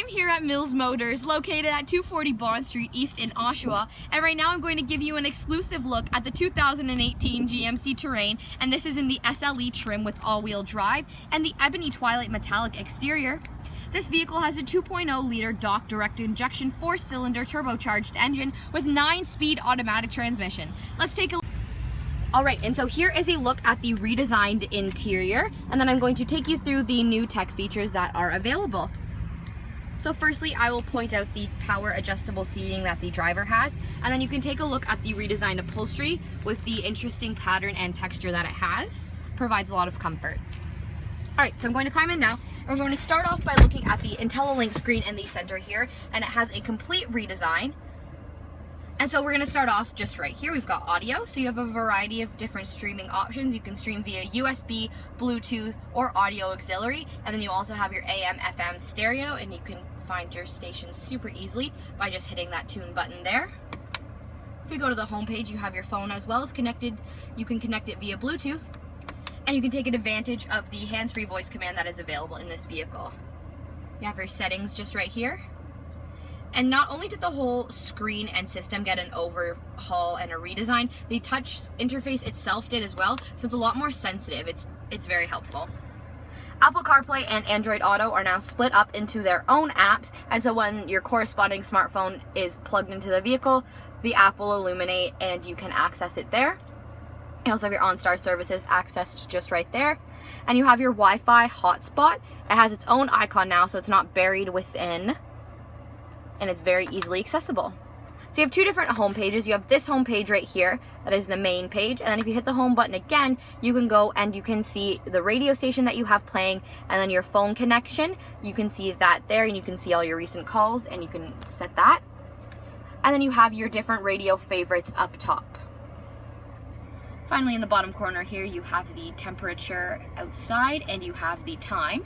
I'm here at Mills Motors, located at 240 Bond Street East in Oshawa, and right now I'm going to give you an exclusive look at the 2018 GMC Terrain, and this is in the SLE trim with all-wheel drive and the ebony twilight metallic exterior. This vehicle has a 2.0-liter Dock direct injection 4-cylinder turbocharged engine with 9-speed automatic transmission. Let's take a look. Alright, and so here is a look at the redesigned interior, and then I'm going to take you through the new tech features that are available. So firstly, I will point out the power adjustable seating that the driver has, and then you can take a look at the redesigned upholstery with the interesting pattern and texture that it has. Provides a lot of comfort. Alright, so I'm going to climb in now, and we're going to start off by looking at the Intellilink Screen in the center here, and it has a complete redesign. And so we're going to start off just right here. We've got audio, so you have a variety of different streaming options. You can stream via USB, Bluetooth, or audio auxiliary, and then you also have your AM, FM stereo, and you can find your station super easily by just hitting that tune button there. If you go to the home page, you have your phone as well as connected. You can connect it via Bluetooth, and you can take advantage of the hands-free voice command that is available in this vehicle. You have your settings just right here. And not only did the whole screen and system get an overhaul and a redesign, the touch interface itself did as well, so it's a lot more sensitive. It's very helpful. Apple Carplay and Android Auto are now split up into their own apps, and so when your corresponding smartphone is plugged into the vehicle, the app will illuminate and you can access it there. You also have your OnStar services accessed just right there. And you have your Wi-Fi hotspot. It has its own icon now, so it's not buried within, and it's very easily accessible. So you have two different home pages. You have this home page right here, that is the main page, and then if you hit the home button again, you can go and you can see the radio station that you have playing, and then your phone connection. You can see that there, and you can see all your recent calls, and you can set that. And then you have your different radio favorites up top. Finally, in the bottom corner here, you have the temperature outside, and you have the time.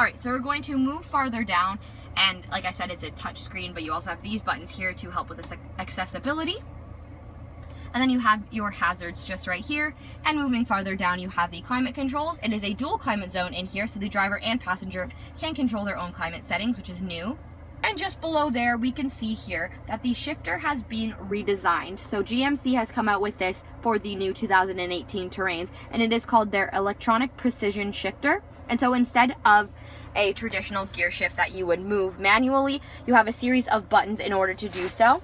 Alright, so we're going to move farther down, and like I said, it's a touch screen, but you also have these buttons here to help with accessibility. And then you have your hazards just right here, and moving farther down, you have the climate controls. It is a dual climate zone in here, so the driver and passenger can control their own climate settings, which is new. And just below there, we can see here that the shifter has been redesigned. So GMC has come out with this for the new 2018 Terrains, and it is called their electronic precision shifter. And so instead of a traditional gear shift that you would move manually, you have a series of buttons in order to do so.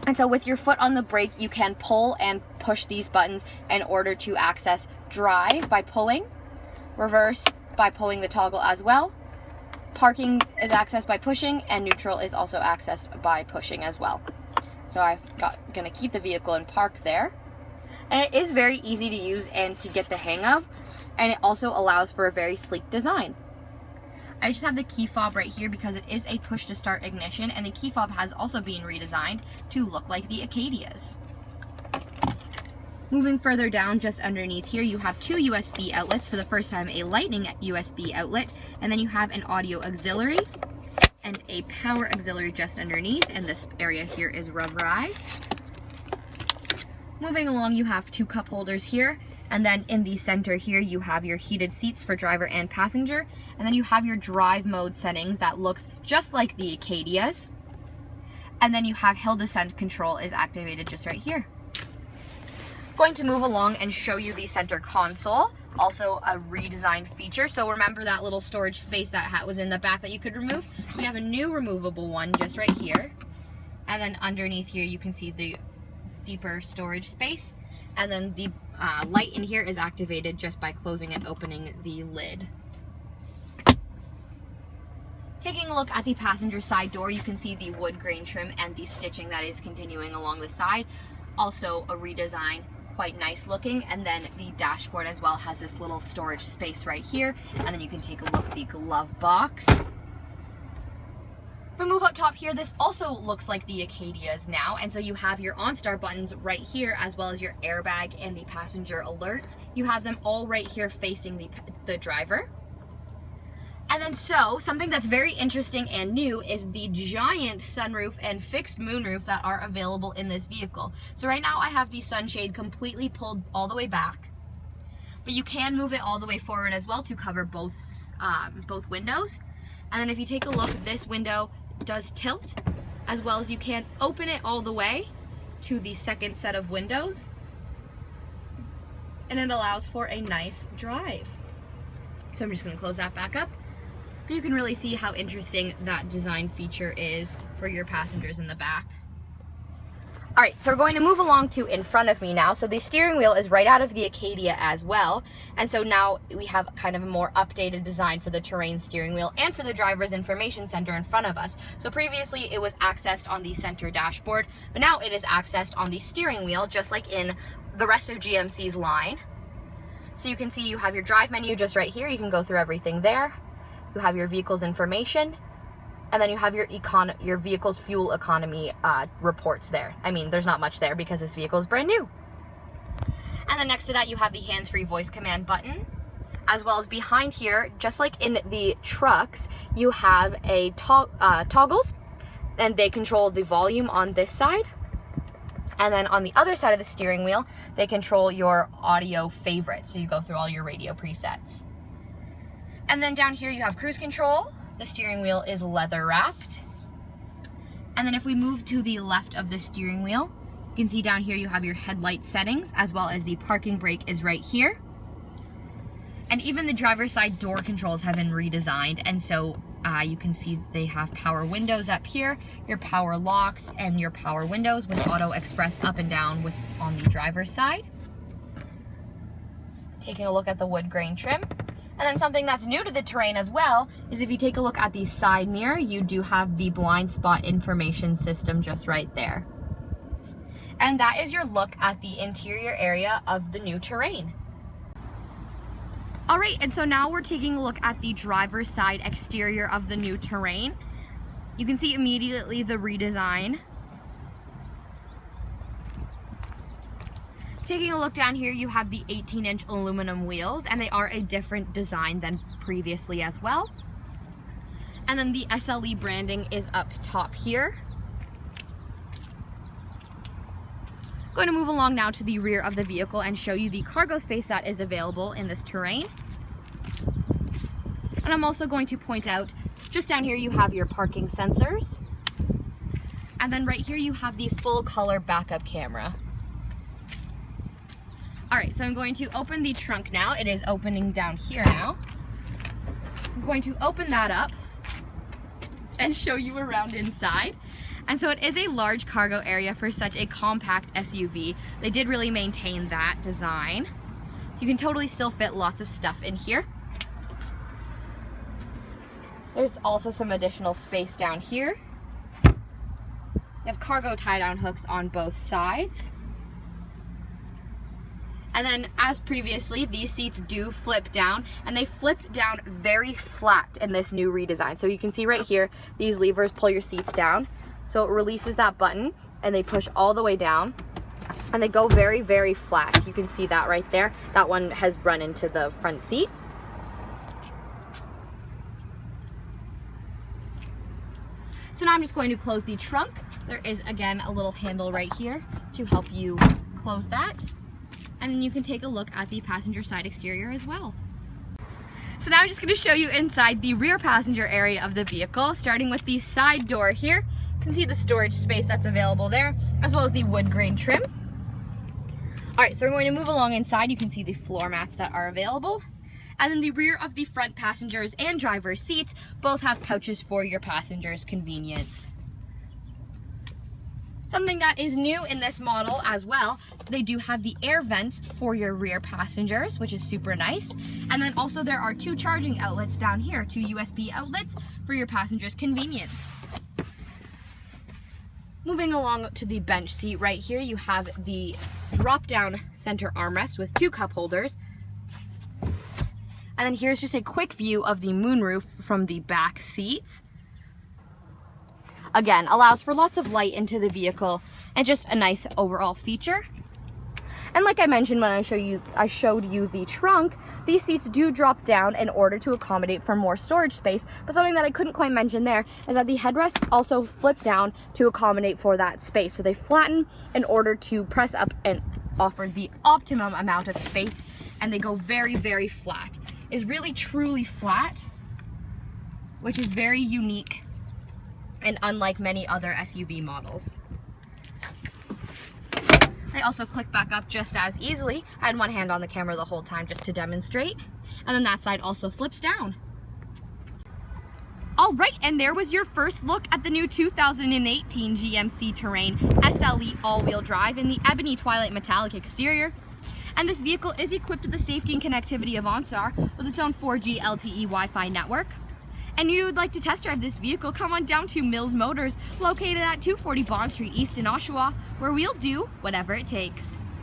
And so with your foot on the brake, you can pull and push these buttons in order to access drive by pulling, reverse by pulling the toggle as well. Parking is accessed by pushing, and neutral is also accessed by pushing as well. So I'm gonna keep the vehicle in park there. And it is very easy to use and to get the hang of, and it also allows for a very sleek design. I just have the key fob right here because it is a push to start ignition, and the key fob has also been redesigned to look like the Acadias. Moving further down, just underneath here, you have two USB outlets. For the first time, a lightning USB outlet, and then you have an audio auxiliary and a power auxiliary just underneath, and this area here is rubberized. Moving along, you have two cup holders here, and then in the center here, you have your heated seats for driver and passenger, and then you have your drive mode settings that looks just like the Acadias, and then you have hill descent control is activated just right here. Going to move along and show you the center console, also a redesigned feature. So remember that little storage space that was in the back that you could remove? So we have a new removable one just right here. And then underneath here you can see the deeper storage space. And then the light in here is activated just by closing and opening the lid. Taking a look at the passenger side door, you can see the wood grain trim and the stitching that is continuing along the side. Also a redesign. Quite nice looking, and then the dashboard as well has this little storage space right here, and then you can take a look at the glove box. If we move up top here, this also looks like the Acadias now, and so you have your OnStar buttons right here, as well as your airbag and the passenger alerts. You have them all right here facing the driver. And then something that's very interesting and new is the giant sunroof and fixed moonroof that are available in this vehicle. So right now I have the sunshade completely pulled all the way back, but you can move it all the way forward as well to cover both windows. And then if you take a look, this window does tilt, as well as you can open it all the way to the second set of windows. And it allows for a nice drive. So I'm just going to close that back up. But you can really see how interesting that design feature is for your passengers in the back. All right, so we're going to move along to in front of me now. So the steering wheel is right out of the Acadia as well. And so now we have kind of a more updated design for the Terrain steering wheel and for the driver's information center in front of us. So previously it was accessed on the center dashboard, but now it is accessed on the steering wheel, just like in the rest of GMC's line. So you can see you have your drive menu just right here. You can go through everything there. You have your vehicle's information. And then you have your vehicle's fuel economy reports there. I mean, there's not much there because this vehicle is brand new. And then next to that, you have the hands-free voice command button, as well as behind here, just like in the trucks, you have a toggles, and they control the volume on this side. And then on the other side of the steering wheel, they control your audio favorites. So you go through all your radio presets. And then down here, you have cruise control. The steering wheel is leather wrapped. And then if we move to the left of the steering wheel, you can see down here you have your headlight settings, as well as the parking brake is right here. And even the driver's side door controls have been redesigned. And so you can see they have power windows up here, your power locks, and your power windows with auto express up and down on the driver's side. Taking a look at the wood grain trim. And then something that's new to the Terrain as well is if you take a look at the side mirror, you do have the blind spot information system just right there. And that is your look at the interior area of the new Terrain. All right, and so now we're taking a look at the driver's side exterior of the new Terrain. You can see immediately the redesign. Taking a look down here, you have the 18-inch aluminum wheels, and they are a different design than previously as well. And then the SLE branding is up top here. Going to move along now to the rear of the vehicle and show you the cargo space that is available in this Terrain. And I'm also going to point out, just down here you have your parking sensors. And then right here you have the full color backup camera. All right, so I'm going to open the trunk now. It is opening down here now. I'm going to open that up and show you around inside. And so it is a large cargo area for such a compact SUV. They did really maintain that design. So you can totally still fit lots of stuff in here. There's also some additional space down here. You have cargo tie-down hooks on both sides. And then, as previously, these seats do flip down, and they flip down very flat in this new redesign. So you can see right here, these levers pull your seats down. So it releases that button, and they push all the way down, and they go very, very flat. You can see that right there. That one has run into the front seat. So now I'm just going to close the trunk. There is, again, a little handle right here to help you close that. And then you can take a look at the passenger side exterior as well. So now I'm just going to show you inside the rear passenger area of the vehicle, starting with the side door here. You can see the storage space that's available there, as well as the wood grain trim. All right, so we're going to move along inside. You can see the floor mats that are available. And then the rear of the front passengers and driver's seats both have pouches for your passengers' convenience. Something that is new in this model as well, they do have the air vents for your rear passengers, which is super nice. And then also there are 2 charging outlets down here, 2 USB outlets for your passengers' convenience. Moving along to the bench seat right here, you have the drop-down center armrest with 2 cup holders. And then here's just a quick view of the moonroof from the back seats. Again, allows for lots of light into the vehicle and just a nice overall feature. And like I mentioned when I showed you the trunk, these seats do drop down in order to accommodate for more storage space. But something that I couldn't quite mention there is that the headrests also flip down to accommodate for that space. So they flatten in order to press up and offer the optimum amount of space, and they go very, very flat. Is really truly flat. which is very unique and unlike many other SUV models. They also click back up just as easily. I had one hand on the camera the whole time just to demonstrate. And then that side also flips down. All right, and there was your first look at the new 2018 GMC Terrain SLE all-wheel drive in the ebony twilight metallic exterior. And this vehicle is equipped with the safety and connectivity of OnStar with its own 4G LTE Wi-Fi network. And you would like to test drive this vehicle, come on down to Mills Motors, located at 240 Bond Street East in Oshawa, where we'll do whatever it takes.